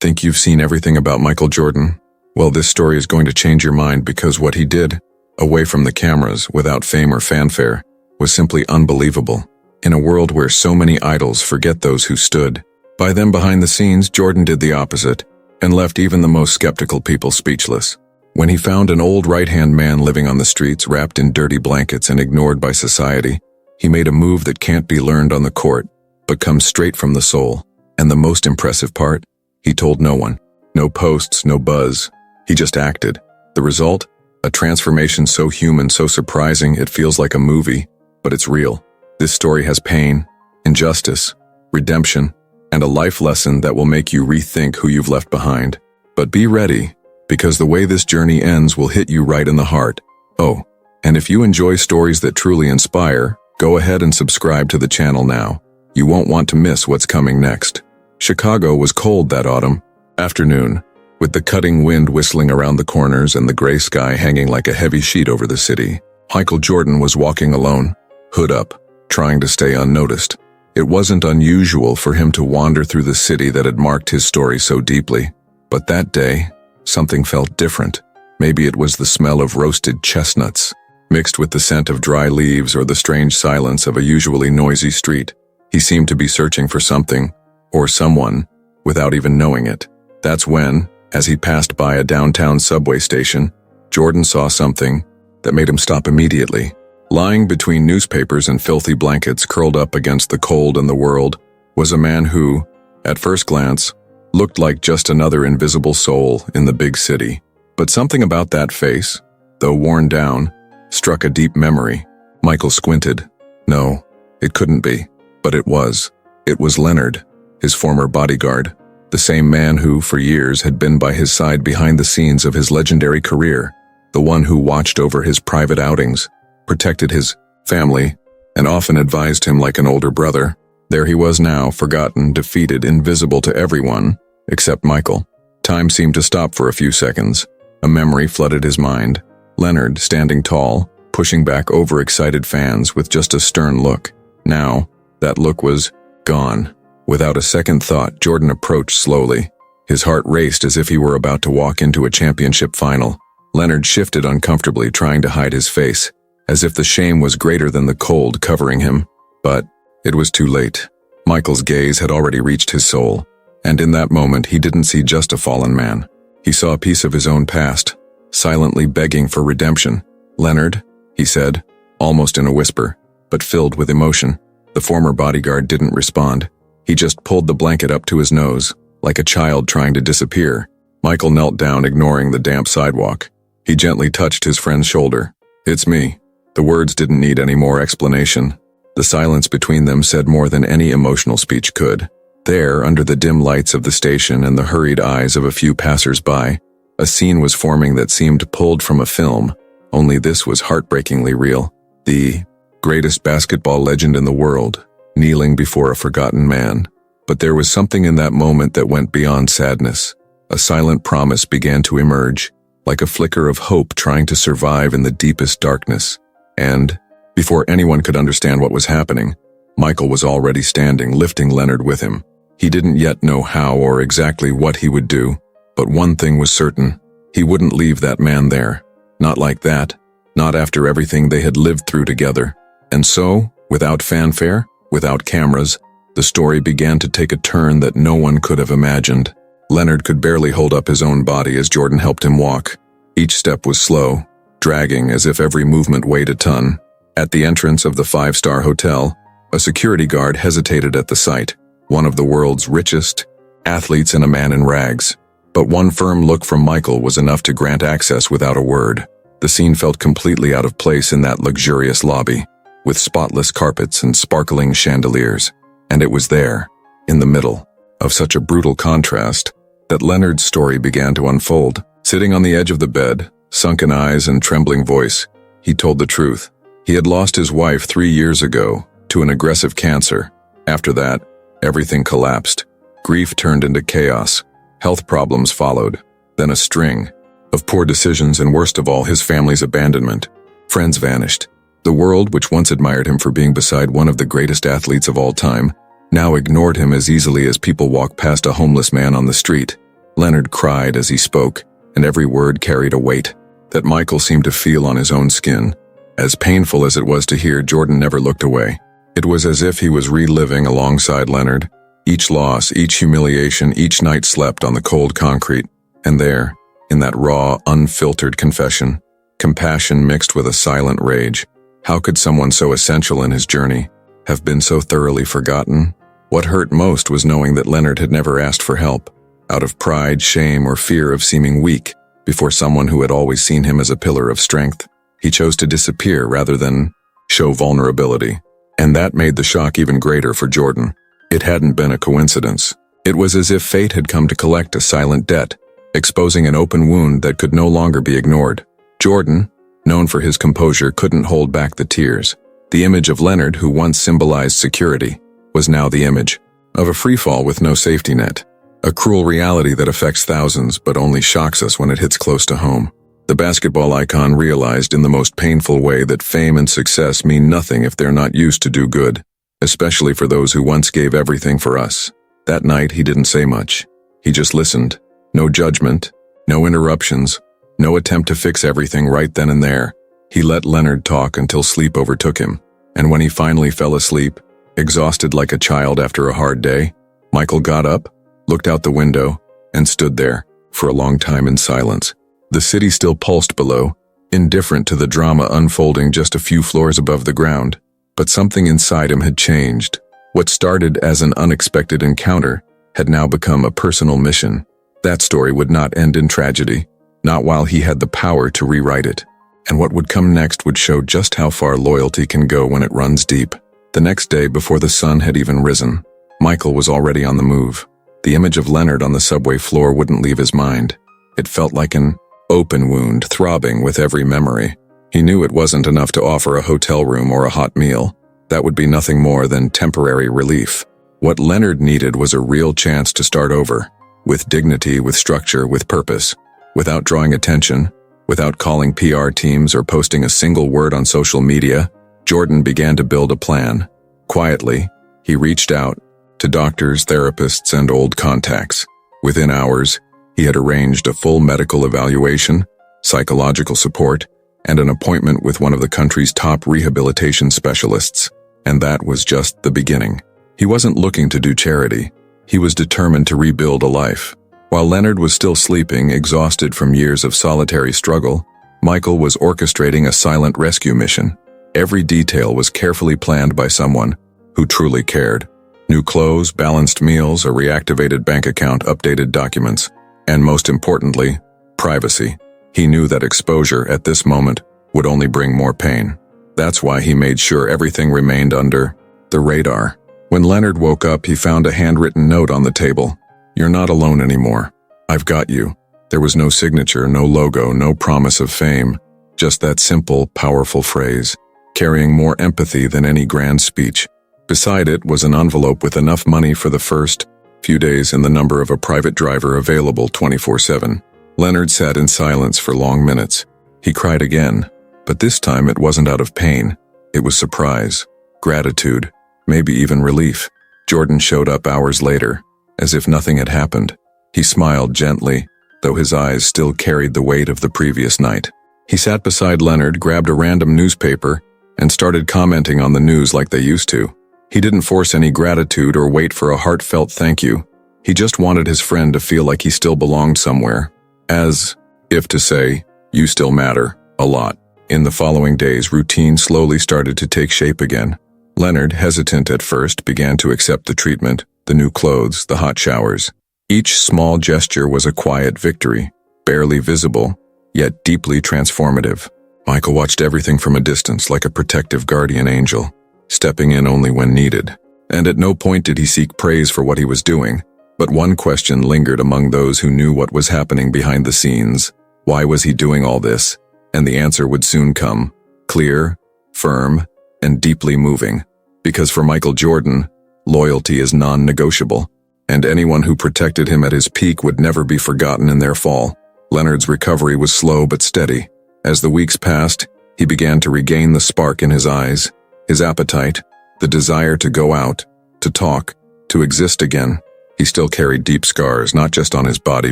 Think you've seen everything about Michael Jordan? Well, this story is going to change your mind because what he did, away from the cameras, without fame or fanfare, was simply unbelievable. In a world where so many idols forget those who stood by them behind the scenes, Jordan did the opposite and left even the most skeptical people speechless. When he found an old right-hand man living on the streets, wrapped in dirty blankets and ignored by society, he made a move that can't be learned on the court, but comes straight from the soul. And the most impressive part? He told no one. No posts, no buzz. He just acted. The result? A transformation so human, so surprising, it feels like a movie, but it's real. This story has pain, injustice, redemption, and a life lesson that will make you rethink who you've left behind. But be ready, because the way this journey ends will hit you right in the heart. Oh, and if you enjoy stories that truly inspire, go ahead and subscribe to the channel now. You won't want to miss what's coming next. Chicago was cold that autumn afternoon, with the cutting wind whistling around the corners and the gray sky hanging like a heavy sheet over the city. Michael Jordan was walking alone, hood up, trying to stay unnoticed. It wasn't unusual for him to wander through the city that had marked his story so deeply. But that day, something felt different. Maybe it was the smell of roasted chestnuts, mixed with the scent of dry leaves or the strange silence of a usually noisy street. He seemed to be searching for something, or someone, without even knowing it. That's when, as he passed by a downtown subway station, Jordan saw something that made him stop immediately. Lying between newspapers and filthy blankets curled up against the cold and the world was a man who, at first glance, looked like just another invisible soul in the big city. But something about that face, though worn down, struck a deep memory. Michael squinted. No, it couldn't be. But it was. It was Leonard, his former bodyguard, the same man who, for years, had been by his side behind the scenes of his legendary career, the one who watched over his private outings, protected his family, and often advised him like an older brother. There he was now, forgotten, defeated, invisible to everyone, except Michael. Time seemed to stop for a few seconds. A memory flooded his mind. Leonard, standing tall, pushing back overexcited fans with just a stern look. Now, that look was gone. Without a second thought, Jordan approached slowly. His heart raced as if he were about to walk into a championship final. Leonard shifted uncomfortably, trying to hide his face, as if the shame was greater than the cold covering him. But it was too late. Michael's gaze had already reached his soul, and in that moment he didn't see just a fallen man. He saw a piece of his own past, silently begging for redemption. "Leonard," he said, almost in a whisper, but filled with emotion. The former bodyguard didn't respond. He just pulled the blanket up to his nose, like a child trying to disappear. Michael knelt down, ignoring the damp sidewalk. He gently touched his friend's shoulder. "It's me." The words didn't need any more explanation. The silence between them said more than any emotional speech could. There, under the dim lights of the station and the hurried eyes of a few passers-by, a scene was forming that seemed pulled from a film, only this was heartbreakingly real. The greatest basketball legend in the world, kneeling before a forgotten man. But there was something in that moment that went beyond sadness. A silent promise began to emerge, like a flicker of hope trying to survive in the deepest darkness. And, before anyone could understand what was happening, Michael was already standing, lifting Leonard with him. He didn't yet know how or exactly what he would do, but one thing was certain. He wouldn't leave that man there. Not like that. Not after everything they had lived through together. And so, without fanfare, without cameras, the story began to take a turn that no one could have imagined. Leonard could barely hold up his own body as Jordan helped him walk. Each step was slow, dragging as if every movement weighed a ton. At the entrance of the five-star hotel, a security guard hesitated at the sight, one of the world's richest athletes and a man in rags. But one firm look from Michael was enough to grant access without a word. The scene felt completely out of place in that luxurious lobby, with spotless carpets and sparkling chandeliers. And it was there, in the middle, of such a brutal contrast, that Leonard's story began to unfold. Sitting on the edge of the bed, sunken eyes and trembling voice, he told the truth. He had lost his wife 3 years ago to an aggressive cancer. After that, everything collapsed. Grief turned into chaos. Health problems followed. Then a string of poor decisions and, worst of all, his family's abandonment. Friends vanished. The world, which once admired him for being beside one of the greatest athletes of all time, now ignored him as easily as people walk past a homeless man on the street. Leonard cried as he spoke, and every word carried a weight that Michael seemed to feel on his own skin. As painful as it was to hear, Jordan never looked away. It was as if he was reliving alongside Leonard. Each loss, each humiliation, each night slept on the cold concrete. And there, in that raw, unfiltered confession, compassion mixed with a silent rage. How could someone so essential in his journey have been so thoroughly forgotten? What hurt most was knowing that Leonard had never asked for help, out of pride, shame, or fear of seeming weak before someone who had always seen him as a pillar of strength. He chose to disappear rather than show vulnerability. And that made the shock even greater for Jordan. It hadn't been a coincidence. It was as if fate had come to collect a silent debt, exposing an open wound that could no longer be ignored. Jordan, known for his composure, couldn't hold back the tears. The image of Leonard, who once symbolized security, was now the image of a freefall with no safety net. A cruel reality that affects thousands but only shocks us when it hits close to home. The basketball icon realized in the most painful way that fame and success mean nothing if they're not used to do good, especially for those who once gave everything for us. That night, he didn't say much. He just listened. No judgment, no interruptions, no attempt to fix everything right then and there. He let Leonard talk until sleep overtook him. And when he finally fell asleep, exhausted like a child after a hard day, Michael got up, looked out the window, and stood there for a long time in silence. The city still pulsed below, indifferent to the drama unfolding just a few floors above the ground. But something inside him had changed. What started as an unexpected encounter had now become a personal mission. That story would not end in tragedy, not while he had the power to rewrite it. And what would come next would show just how far loyalty can go when it runs deep. The next day, before the sun had even risen, Michael was already on the move. The image of Leonard on the subway floor wouldn't leave his mind. It felt like an open wound, throbbing with every memory. He knew it wasn't enough to offer a hotel room or a hot meal. That would be nothing more than temporary relief. What Leonard needed was a real chance to start over, with dignity, with structure, with purpose. Without drawing attention, without calling PR teams or posting a single word on social media, Jordan began to build a plan. Quietly, he reached out to doctors, therapists, and old contacts. Within hours, he had arranged a full medical evaluation, psychological support, and an appointment with one of the country's top rehabilitation specialists. And that was just the beginning. He wasn't looking to do charity. He was determined to rebuild a life. While Leonard was still sleeping, exhausted from years of solitary struggle, Michael was orchestrating a silent rescue mission. Every detail was carefully planned by someone who truly cared. New clothes, balanced meals, a reactivated bank account, updated documents, and most importantly, privacy. He knew that exposure at this moment would only bring more pain. That's why he made sure everything remained under the radar. When Leonard woke up, he found a handwritten note on the table. "You're not alone anymore. I've got you." There was no signature, no logo, no promise of fame. Just that simple, powerful phrase, carrying more empathy than any grand speech. Beside it was an envelope with enough money for the first few days and the number of a private driver available 24/7. Leonard sat in silence for long minutes. He cried again, but this time it wasn't out of pain. It was surprise, gratitude, maybe even relief. Jordan showed up hours later, as if nothing had happened. He smiled gently, though his eyes still carried the weight of the previous night. He sat beside Leonard, grabbed a random newspaper, and started commenting on the news like they used to. He didn't force any gratitude or wait for a heartfelt thank you. He just wanted his friend to feel like he still belonged somewhere. As if to say, "You still matter, a lot." In the following days, routine slowly started to take shape again. Leonard, hesitant at first, began to accept the treatment, the new clothes, the hot showers. Each small gesture was a quiet victory, barely visible, yet deeply transformative. Michael watched everything from a distance like a protective guardian angel, stepping in only when needed. And at no point did he seek praise for what he was doing. But one question lingered among those who knew what was happening behind the scenes. Why was he doing all this? And the answer would soon come, clear, firm, and deeply moving. Because for Michael Jordan, loyalty is non-negotiable, and anyone who protected him at his peak would never be forgotten in their fall. Leonard's recovery was slow but steady. As the weeks passed, he began to regain the spark in his eyes, his appetite, the desire to go out, to talk, to exist again. He still carried deep scars, not just on his body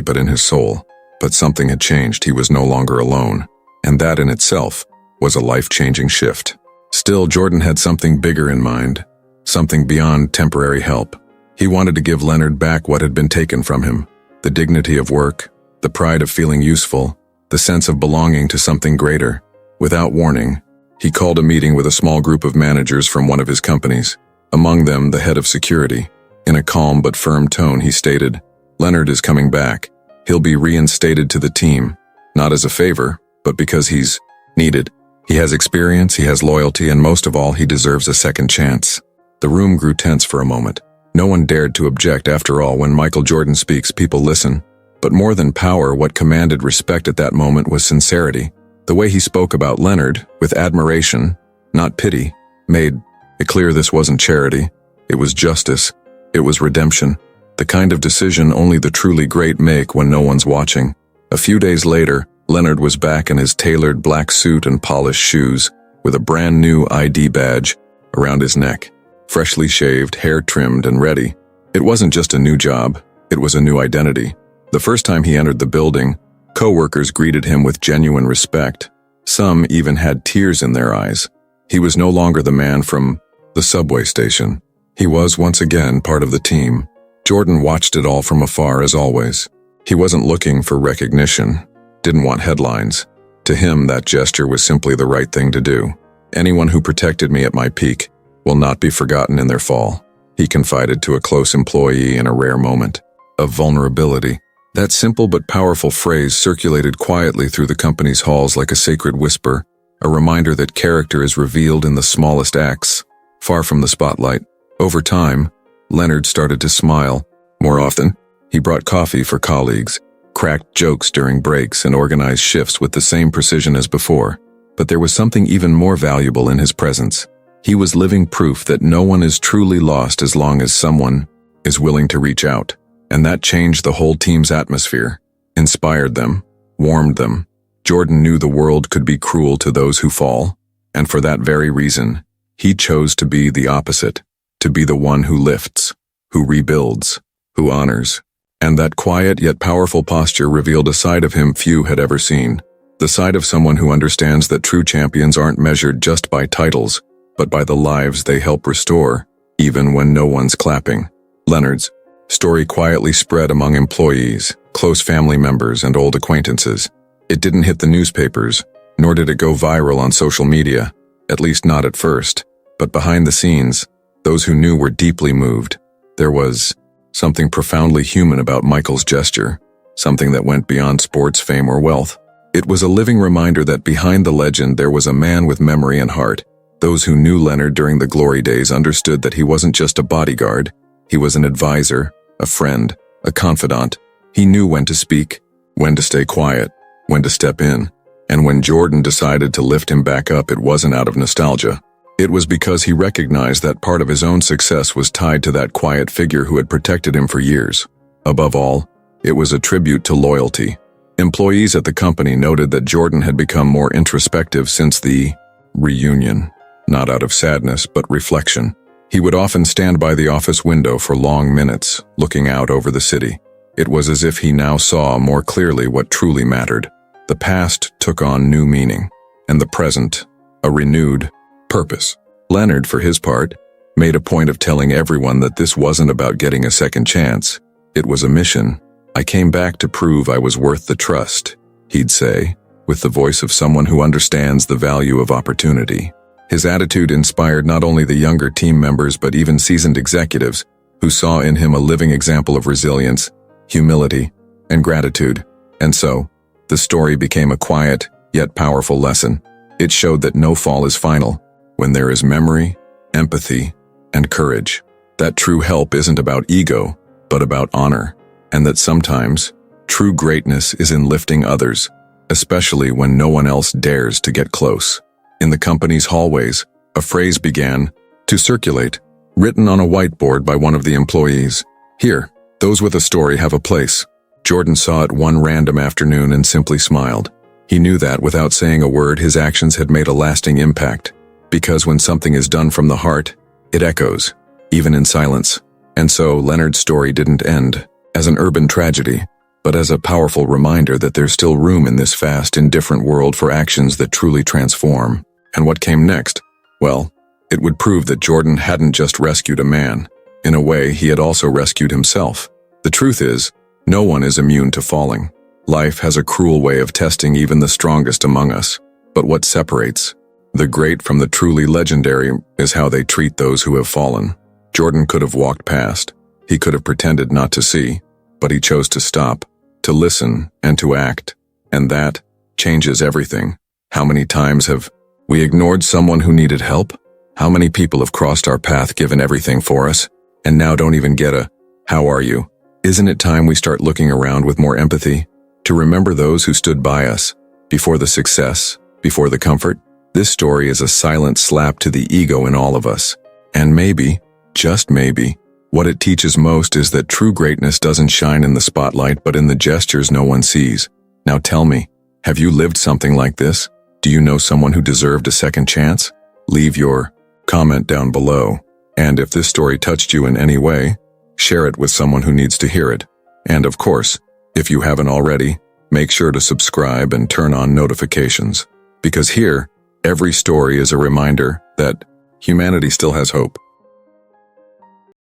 but in his soul. But something had changed. He was no longer alone. And that in itself was a life-changing shift. Still, Jordan had something bigger in mind. Something beyond temporary help. He wanted to give Leonard back what had been taken from him. The dignity of work, the pride of feeling useful, the sense of belonging to something greater. Without warning, he called a meeting with a small group of managers from one of his companies. Among them, the head of security. In a calm but firm tone, he stated, "Leonard is coming back. He'll be reinstated to the team, not as a favor, but because he's needed. He has experience, he has loyalty, and most of all, he deserves a second chance." The room grew tense for a moment. No one dared to object. After all, when Michael Jordan speaks, people listen. But more than power, what commanded respect at that moment was sincerity. The way he spoke about Leonard, with admiration, not pity, made it clear this wasn't charity. It was justice. It was redemption. The kind of decision only the truly great make when no one's watching. A few days later, Leonard was back in his tailored black suit and polished shoes, with a brand new ID badge around his neck. Freshly shaved, hair trimmed and ready. It wasn't just a new job, it was a new identity. The first time he entered the building, co-workers greeted him with genuine respect. Some even had tears in their eyes. He was no longer the man from the subway station. He was once again part of the team. Jordan watched it all from afar as always. He wasn't looking for recognition, didn't want headlines. To him, that gesture was simply the right thing to do. "Anyone who protected me at my peak will not be forgotten in their fall," he confided to a close employee in a rare moment of vulnerability. That simple but powerful phrase circulated quietly through the company's halls like a sacred whisper, a reminder that character is revealed in the smallest acts, far from the spotlight. Over time, Leonard started to smile. More often, he brought coffee for colleagues, cracked jokes during breaks, and organized shifts with the same precision as before. But there was something even more valuable in his presence. He was living proof that no one is truly lost as long as someone is willing to reach out. And that changed the whole team's atmosphere, inspired them, warmed them. Jordan knew the world could be cruel to those who fall, and for that very reason, he chose to be the opposite, to be the one who lifts, who rebuilds, who honors. And that quiet yet powerful posture revealed a side of him few had ever seen. The side of someone who understands that true champions aren't measured just by titles, but by the lives they help restore, even when no one's clapping. Leonard's story quietly spread among employees, close family members, and old acquaintances. It didn't hit the newspapers, nor did it go viral on social media, at least not at first. But behind the scenes, those who knew were deeply moved. There was something profoundly human about Michael's gesture, something that went beyond sports, fame, or wealth. It was a living reminder that behind the legend there was a man with memory and heart. Those who knew Leonard during the glory days understood that he wasn't just a bodyguard, he was an advisor, a friend, a confidant. He knew when to speak, when to stay quiet, when to step in. And when Jordan decided to lift him back up, it wasn't out of nostalgia. It was because he recognized that part of his own success was tied to that quiet figure who had protected him for years. Above all, it was a tribute to loyalty. Employees at the company noted that Jordan had become more introspective since the reunion, not out of sadness but reflection. He would often stand by the office window for long minutes, looking out over the city. It was as if he now saw more clearly what truly mattered. The past took on new meaning, and the present, a renewed purpose. Leonard, for his part, made a point of telling everyone that this wasn't about getting a second chance. It was a mission. "I came back to prove I was worth the trust," he'd say, with the voice of someone who understands the value of opportunity. His attitude inspired not only the younger team members but even seasoned executives who saw in him a living example of resilience, humility, and gratitude. And so, the story became a quiet, yet powerful lesson. It showed that no fall is final, when there is memory, empathy, and courage. That true help isn't about ego, but about honor. And that sometimes, true greatness is in lifting others, especially when no one else dares to get close. In the company's hallways, a phrase began to circulate, written on a whiteboard by one of the employees. "Here, those with a story have a place." Jordan saw it one random afternoon and simply smiled. He knew that, without saying a word, his actions had made a lasting impact. Because when something is done from the heart, it echoes, even in silence. And so Leonard's story didn't end as an urban tragedy, but as a powerful reminder that there's still room in this fast, indifferent world for actions that truly transform. And what came next? Well, it would prove that Jordan hadn't just rescued a man. In a way, he had also rescued himself. The truth is, no one is immune to falling. Life has a cruel way of testing even the strongest among us. But what separates the great from the truly legendary is how they treat those who have fallen. Jordan could have walked past. He could have pretended not to see, but he chose to stop, to listen, and to act. And that changes everything. How many times have we ignored someone who needed help? How many people have crossed our path, given everything for us, and now don't even get a, "How are you?" Isn't it time we start looking around with more empathy? To remember those who stood by us, before the success, before the comfort? This story is a silent slap to the ego in all of us. And maybe, just maybe, what it teaches most is that true greatness doesn't shine in the spotlight but in the gestures no one sees. Now tell me, have you lived something like this? Do you know someone who deserved a second chance? Leave your comment down below. And if this story touched you in any way, share it with someone who needs to hear it. And of course, if you haven't already, make sure to subscribe and turn on notifications. Because here, every story is a reminder that humanity still has hope.